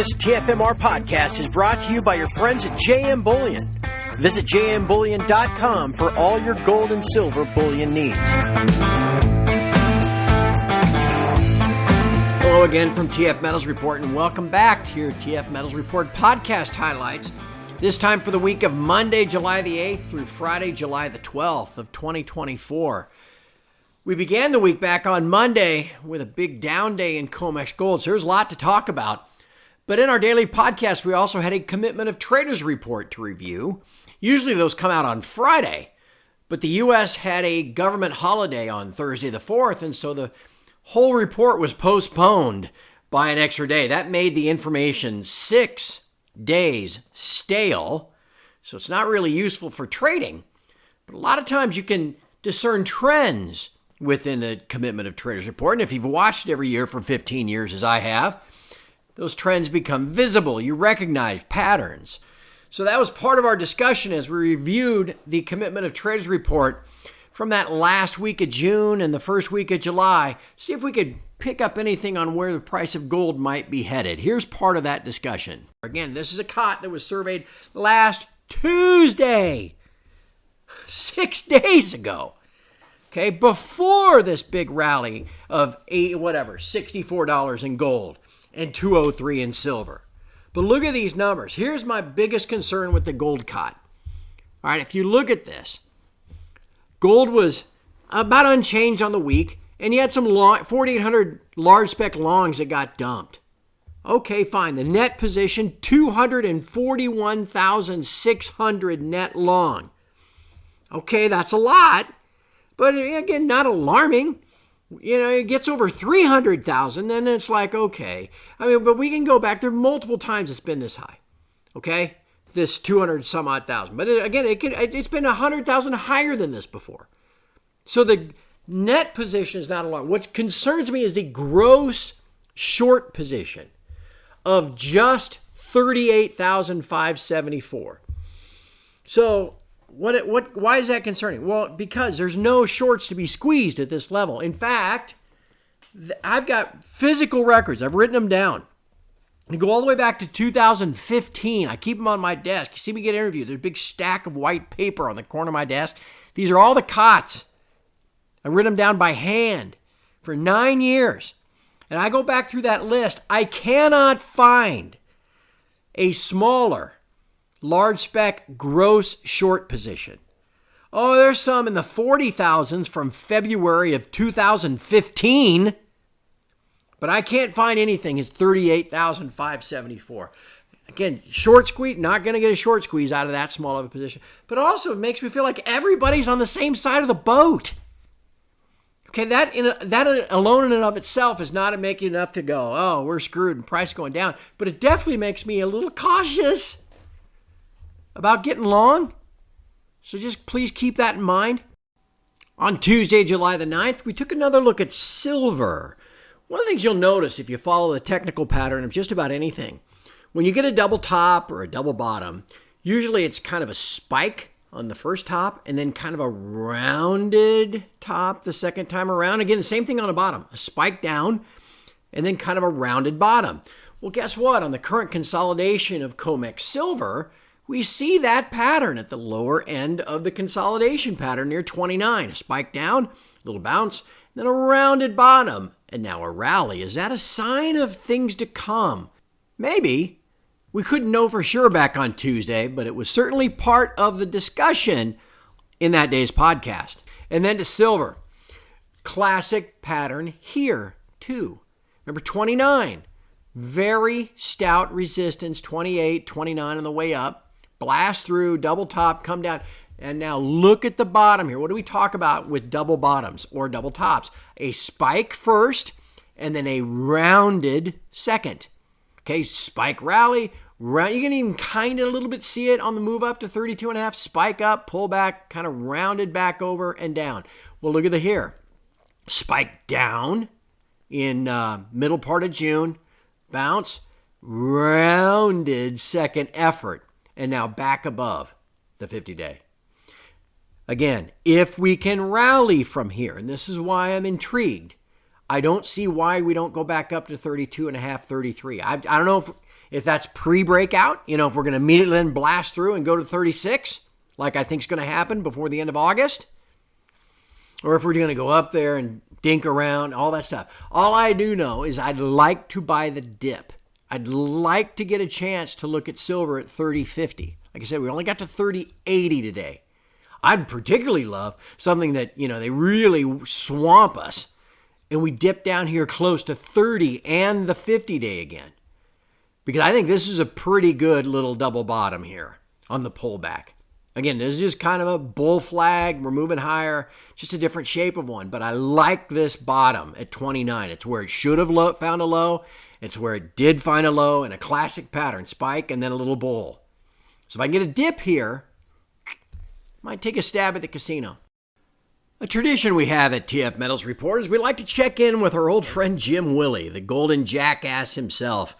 This TFMR podcast is brought to you by your friends at JM Bullion. Visit jmbullion.com for all your gold and silver bullion needs. Hello again from TF Metals Report, and welcome back to your TF Metals Report podcast highlights. This time for the week of Monday, July the 8th through Friday, July the 12th of 2024. We began the week back on Monday with a big down day in COMEX Gold, so there's a lot to talk about. But in our daily podcast, we also had a commitment of traders report to review. Usually those come out on Friday, but the U.S. had a government holiday on Thursday the 4th, and so the whole report was postponed by an extra day. That made the information 6 days stale, so it's not really useful for trading. But a lot of times you can discern trends within a commitment of traders report, and if you've watched it every year for 15 years, as I have, those trends become visible. You recognize patterns. So that was part of our discussion as we reviewed the commitment of traders report from that last week of June and the first week of July. See if we could pick up anything on where the price of gold might be headed. Here's part of that discussion. Again, this is a COT that was surveyed last Tuesday, 6 days ago. Okay, before this big rally of $64 in gold and $203 in silver. But look at these numbers. Here's my biggest concern with the gold COT. All right, if you look at this, gold was about unchanged on the week, and you had some 4,800 large spec longs that got dumped. Okay, fine. The net position, 241,600 net long. Okay, that's a lot, but again, not alarming. You know, it gets over 300,000, then it's like, okay. I mean, but we can go back. There are multiple times it's been this high, okay? This 200 some odd thousand. But again, it's been 100,000 higher than this before. So the net position is not a lot. What concerns me is the gross short position of just 38,574. So why is that concerning? Well, because there's no shorts to be squeezed at this level. In fact, I've got physical records. I've written them down. They go all the way back to 2015. I keep them on my desk. You see me get interviewed. There's a big stack of white paper on the corner of my desk. These are all the COTs. I written them down by hand for 9 years. And I go back through that list. I cannot find a smaller large spec gross short position. Oh, there's some in the 40,000s from February of 2015, but I can't find anything. It's 38,574. Again, short squeeze, not going to get a short squeeze out of that small of a position, but also it makes me feel like everybody's on the same side of the boat. Okay, that alone in and of itself is not making enough to go, oh, we're screwed and price going down, but it definitely makes me a little cautious about getting long. So just please keep that in mind. On Tuesday, July the 9th, we took another look at silver. One of the things you'll notice if you follow the technical pattern of just about anything, when you get a double top or a double bottom, usually it's kind of a spike on the first top and then kind of a rounded top the second time around. Again, the same thing on the bottom, a spike down and then kind of a rounded bottom. Well, guess what? On the current consolidation of COMEX silver, we see that pattern at the lower end of the consolidation pattern near 29. A spike down, a little bounce, then a rounded bottom, and now a rally. Is that a sign of things to come? Maybe. We couldn't know for sure back on Tuesday, but it was certainly part of the discussion in that day's podcast. And then to silver. Classic pattern here, too. Remember 29. Very stout resistance, 28, 29 on the way up. Blast through, double top, come down. And now look at the bottom here. What do we talk about with double bottoms or double tops? A spike first and then a rounded second. Okay, spike rally. You can even kind of a little bit see it on the move up to 32.5. Spike up, pull back, kind of rounded back over and down. Well, look at the here. Spike down in middle part of June. Bounce, rounded second effort. And now back above the 50-day. Again, if we can rally from here, and this is why I'm intrigued, I don't see why we don't go back up to 32.5, 33. I don't know If that's pre-breakout, if we're going to immediately then blast through and go to 36, like I think is going to happen before the end of August, or if we're going to go up there and dink around, all that stuff. All I do know is I'd like to buy the dip. I'd like to get a chance to look at silver at 30.50. Like I said, we only got to 30.80 today. I'd particularly love something that, they really swamp us and we dip down here close to 30 and the 50-day again. Because I think this is a pretty good little double bottom here on the pullback. Again, this is just kind of a bull flag. We're moving higher, just a different shape of one. But I like this bottom at 29. It's where it should have found a low. It's where it did find a low in a classic pattern, spike and then a little bull. So if I can get a dip here, might take a stab at the casino. A tradition we have at TF Metals Report is we like to check in with our old friend Jim Willie, the golden jackass himself.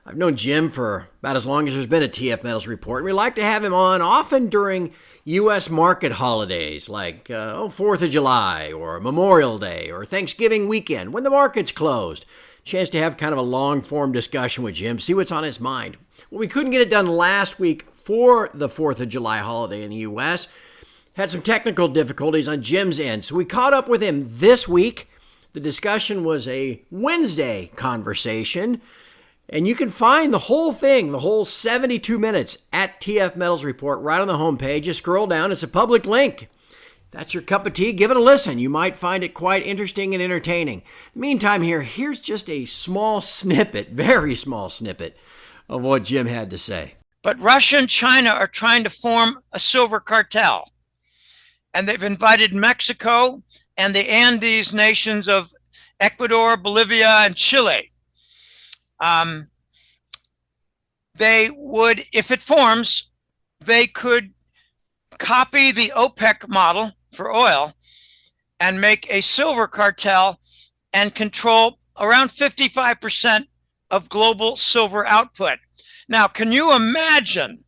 I've known Jim for about as long as there's been a TF Metals Report. And we like to have him on often during U.S. market holidays like 4th of July or Memorial Day or Thanksgiving weekend when the market's closed. Chance to have kind of a long-form discussion with Jim, see what's on his mind. Well, we couldn't get it done last week for the 4th of July holiday in the U.S. Had some technical difficulties on Jim's end, so we caught up with him this week. The discussion was a Wednesday conversation, and you can find the whole thing, the whole 72 minutes at TF Metals Report right on the homepage. Just scroll down. It's a public link. That's your cup of tea. Give it a listen. You might find it quite interesting and entertaining. Meantime, here's just a small snippet, very small snippet of what Jim had to say. But Russia and China are trying to form a silver cartel. And they've invited Mexico and the Andes nations of Ecuador, Bolivia, and Chile. They would, if it forms, they could copy the OPEC model for oil and make a silver cartel and control around 55% of global silver output. Now, can you imagine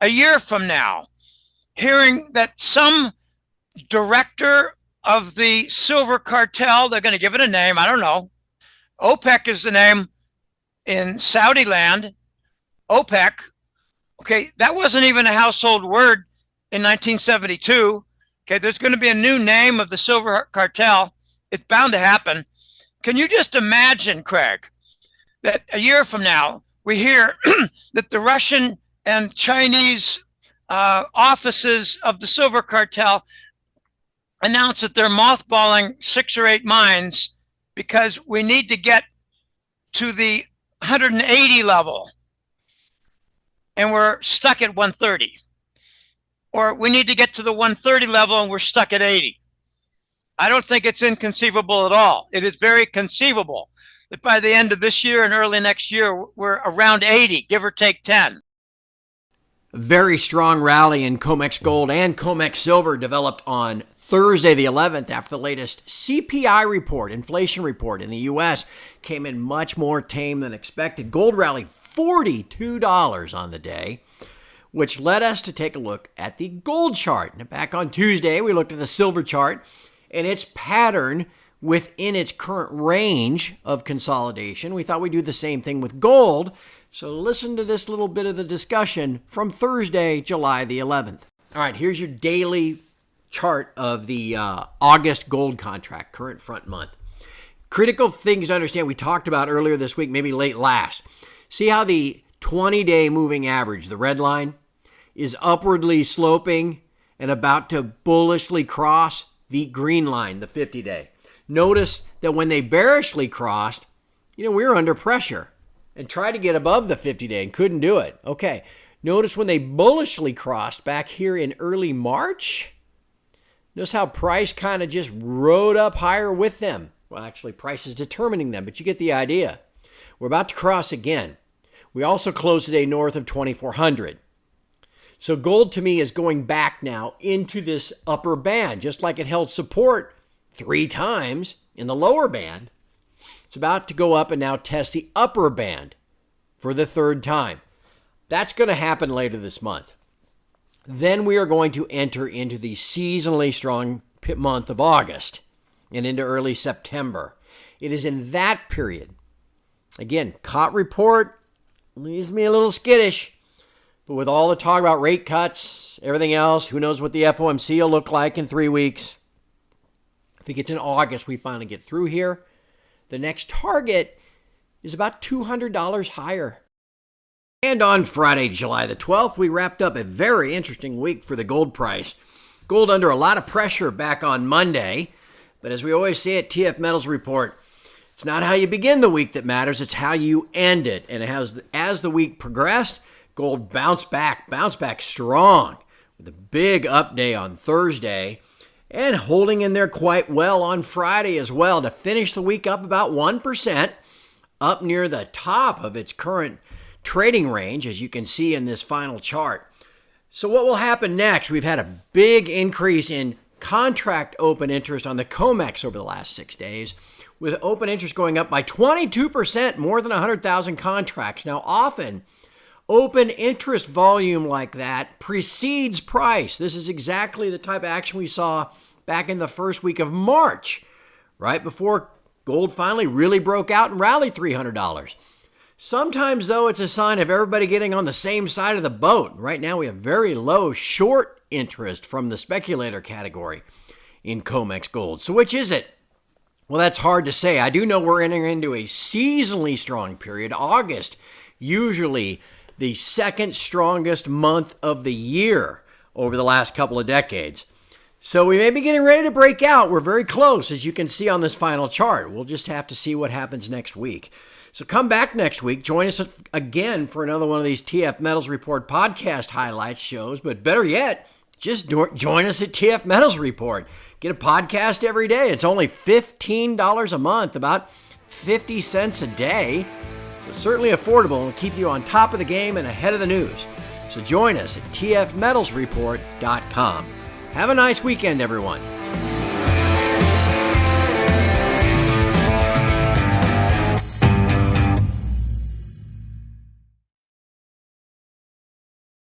a year from now hearing that some director of the silver cartel, they're going to give it a name, I don't know. OPEC is the name in Saudi land. OPEC, okay, that wasn't even a household word in 1972. Okay, there's going to be a new name of the silver cartel. It's bound to happen. Can you just imagine, Craig, that a year from now, we hear that the Russian and Chinese offices of the silver cartel announced that they're mothballing 6 or 8 mines because we need to get to the 180 level and we're stuck at 130. Or we need to get to the 130 level and we're stuck at 80. I don't think it's inconceivable at all. It is very conceivable that by the end of this year and early next year, we're around 80, give or take 10. A very strong rally in COMEX gold and COMEX silver developed on Thursday the 11th after the latest CPI report, inflation report in the U.S. came in much more tame than expected. Gold rallied $42 on the day, which led us to take a look at the gold chart. Now, back on Tuesday, we looked at the silver chart and its pattern within its current range of consolidation. We thought we'd do the same thing with gold. So listen to this little bit of the discussion from Thursday, July the 11th. All right, here's your daily chart of the August gold contract, current front month. Critical things to understand we talked about earlier this week, maybe late last. See how the 20-day moving average, the red line, is upwardly sloping and about to bullishly cross the green line, the 50-day. Notice that when they bearishly crossed, we were under pressure and tried to get above the 50-day and couldn't do it. Okay, notice when they bullishly crossed back here in early March, notice how price kind of just rode up higher with them. Well, actually, price is determining them, but you get the idea. We're about to cross again. We also closed today north of 2,400. So gold to me is going back now into this upper band, just like it held support 3 times in the lower band. It's about to go up and now test the upper band for the 3rd time. That's going to happen later this month. Then we are going to enter into the seasonally strong month of August and into early September. It is in that period, again, COT report, leaves me a little skittish. But with all the talk about rate cuts, everything else, who knows what the FOMC will look like in 3 weeks. I think it's in August we finally get through here. The next target is about $200 higher. And on Friday, July the 12th, we wrapped up a very interesting week for the gold price. Gold under a lot of pressure back on Monday. But as we always say at TF Metals Report, it's not how you begin the week that matters, it's how you end it. And as the week progressed, gold bounced back strong with a big up day on Thursday and holding in there quite well on Friday as well to finish the week up about 1%, up near the top of its current trading range, as you can see in this final chart. So what will happen next? We've had a big increase in contract open interest on the COMEX over the last 6 days, with open interest going up by 22%, more than 100,000 contracts. Now, often, open interest volume like that precedes price. This is exactly the type of action we saw back in the first week of March, right before gold finally really broke out and rallied $300. Sometimes, though, it's a sign of everybody getting on the same side of the boat. Right now, we have very low short interest from the speculator category in COMEX gold. So which is it? Well, that's hard to say. I do know we're entering into a seasonally strong period. August, usually the second strongest month of the year over the last couple of decades. So we may be getting ready to break out. We're very close, as you can see on this final chart. We'll just have to see what happens next week. So come back next week. Join us again for another one of these TF Metals Report podcast highlights shows. But better yet, just join us at TF Metals Report. Get a podcast every day. It's only $15 a month, about 50 cents a day. So certainly affordable and will keep you on top of the game and ahead of the news. So join us at tfmetalsreport.com. Have a nice weekend, everyone.